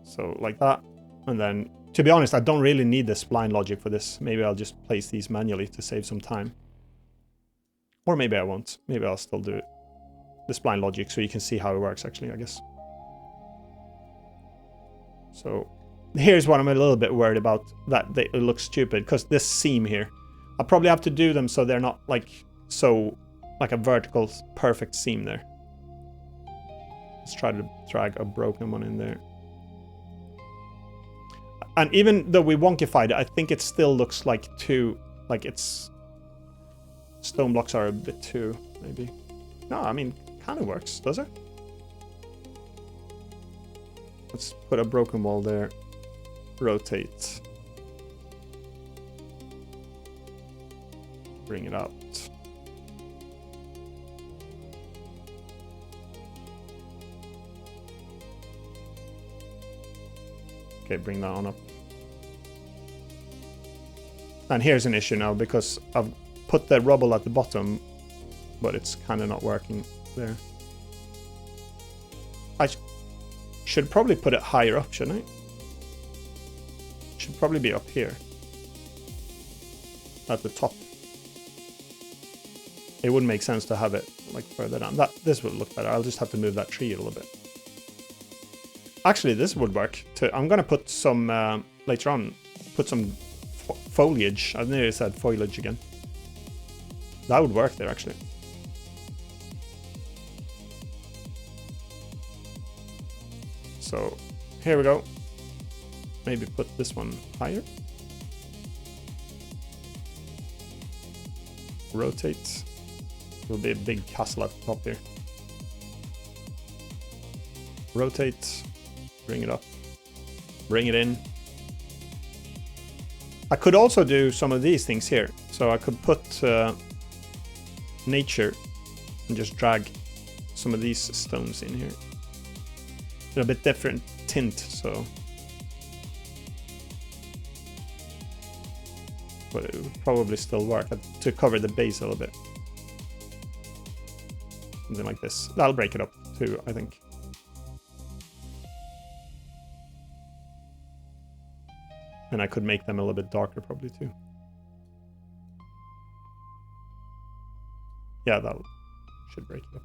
So like that. And then, to be honest, I don't really need the spline logic for this. Maybe I'll just place these manually to save some time. Or maybe I won't. Maybe I'll still do the spline logic so you can see how it works actually, I guess. So here's what I'm a little bit worried about, that it looks stupid, because this seam here, I'll probably have to do them so they're not like like a vertical perfect seam there. Let's try to drag a broken one in there. And even though we wonkified it, I think it still looks like it's stone blocks are a bit too, maybe. No, I mean, kind of works, does it? Let's put a broken wall there. Rotate. Bring it out. Okay, bring that on up. And here's an issue now, because I've put the rubble at the bottom, but it's kind of not working there. I should probably put it higher up, shouldn't I? Should probably be up here. At the top. It wouldn't make sense to have it like further down. This would look better. I'll just have to move that tree a little bit. Actually, this would work too. I'm gonna put some later on. Put some foliage. I nearly said foliage again. That would work there actually. So here we go. Maybe put this one higher. Rotate. Will be a big castle at the top here. Rotate. Bring it up. Bring it in. I could also do some of these things here. So I could put nature and just drag some of these stones in here. They're a bit different tint, so. But it would probably still work to cover the base a little bit. Something like this. That'll break it up too, I think. And I could make them a little bit darker probably too. Yeah, that should break it up.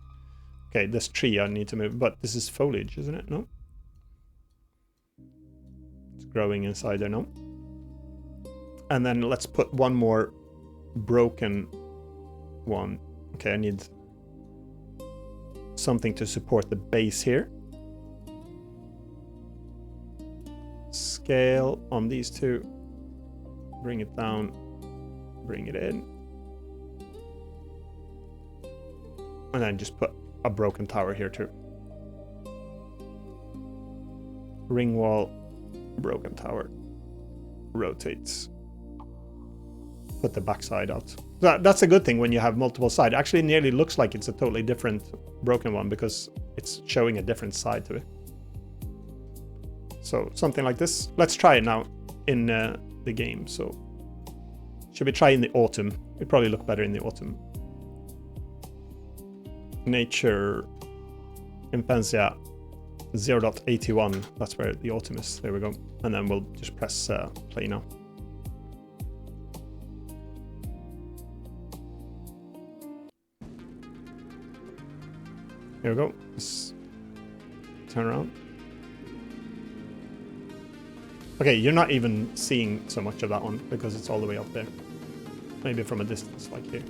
Okay, this tree I need to move, but this is foliage, isn't it? No? It's growing inside there, no? And then let's put one more broken one. Okay, I need something to support the base here. Scale on these two. Bring it down. Bring it in. And then just put a broken tower here too. Ring wall. Broken tower. Rotates. Put the backside out. That's a good thing when you have multiple sides. Actually, it nearly looks like it's a totally different broken one because it's showing a different side to it. So something like this. Let's try it now in the game. So should we try in the autumn? It'd probably look better in the autumn. Nature Imphenzia 0.81. That's where the autumn is. There we go. And then we'll just press play now. Here we go. Let's turn around. Okay, you're not even seeing so much of that one because it's all the way up there. Maybe from a distance, like here.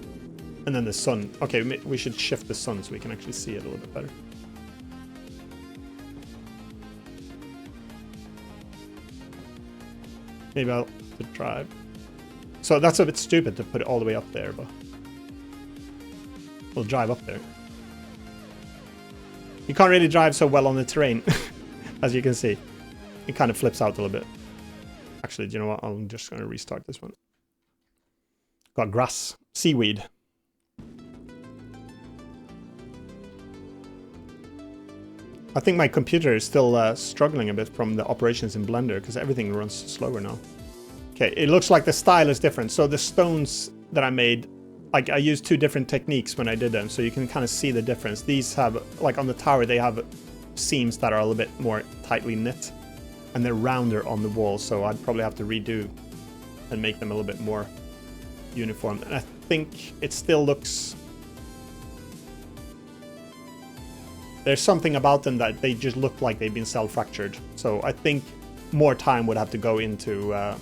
And then the sun. Okay, we should shift the sun so we can actually see it a little bit better. Maybe I'll have to drive. So that's a bit stupid to put it all the way up there, but we'll drive up there. You can't really drive so well on the terrain, as you can see. It kind of flips out a little bit. Actually, do you know what? I'm just going to restart this one. Got grass, seaweed. I think my computer is still struggling a bit from the operations in Blender because everything runs slower now. Okay, it looks like the style is different. So the stones that I made, like I used 2 different techniques when I did them, so you can kind of see the difference. These have, like on the tower, they have seams that are a little bit more tightly knit, and they're rounder on the wall, so I'd probably have to redo and make them a little bit more uniform. And I think it still looks... There's something about them that they just look like they've been self-fractured. So I think more time would have to go into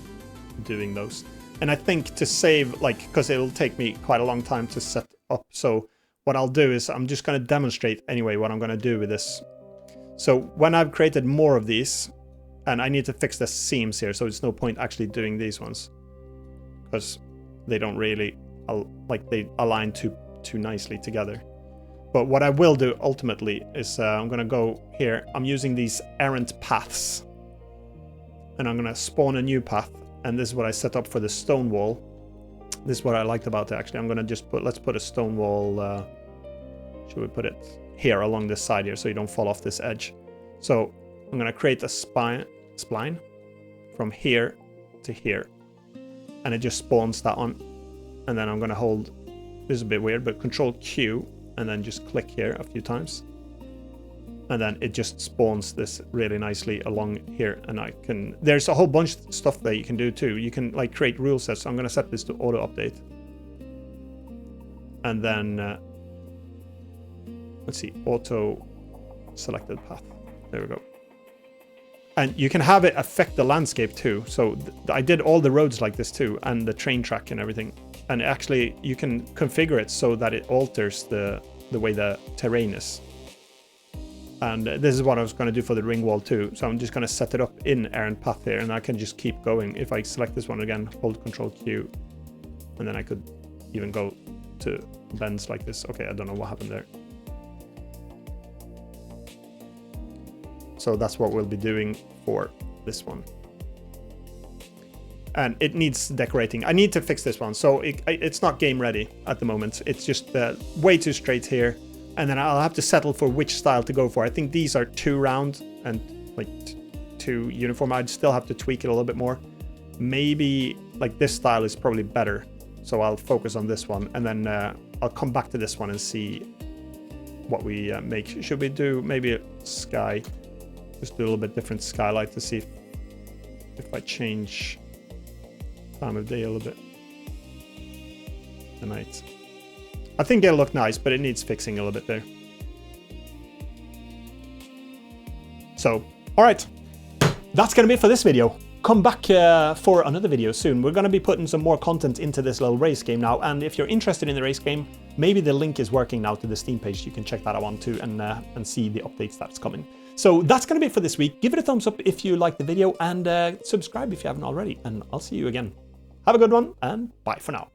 doing those. And I think to save, like, because it'll take me quite a long time to set up. So what I'll do is I'm just going to demonstrate anyway what I'm going to do with this. So when I've created more of these, and I need to fix the seams here, so it's no point actually doing these ones, because they don't really, like, they align too nicely together. But what I will do ultimately is I'm going to go here. I'm using these errant paths, and I'm going to spawn a new path. And this is what I set up for the stone wall. This is what I liked about it, actually. I'm going to just let's put a stone wall. Should we put it here along this side here so you don't fall off this edge? So I'm going to create a spline from here to here. And it just spawns that on. And then I'm going to hold, this is a bit weird, but Control Q. And then just click here a few times. And then it just spawns this really nicely along here. And I can, there's a whole bunch of stuff that you can do too. You can like create rule sets. So I'm going to set this to auto update. And then, let's see, auto selected path. There we go. And you can have it affect the landscape too. So I did all the roads like this too, and the train track and everything. And actually you can configure it so that it alters the way the terrain is. And this is what I was going to do for the ring wall too. So I'm just going to set it up in errant path here, and I can just keep going. If I select this one again, hold Control Q, and then I could even go to bends like this. Okay, I don't know what happened there. So that's what we'll be doing for this one. And it needs decorating. I need to fix this one. So it's not game ready at the moment. It's just way too straight here. And then I'll have to settle for which style to go for. I think these are too round and like too uniform. I'd still have to tweak it a little bit more. Maybe like this style is probably better. So I'll focus on this one. And then I'll come back to this one and see what we make. Should we do maybe a sky? Just do a little bit different skylight to see if I change time of day a little bit. The night. I think it'll look nice, but it needs fixing a little bit there. So, all right, that's going to be it for this video. Come back for another video soon. We're going to be putting some more content into this little race game now. And if you're interested in the race game, maybe the link is working now to the Steam page. You can check that out too and see the updates that's coming. So that's going to be it for this week. Give it a thumbs up if you liked the video, and subscribe if you haven't already. And I'll see you again. Have a good one, and bye for now.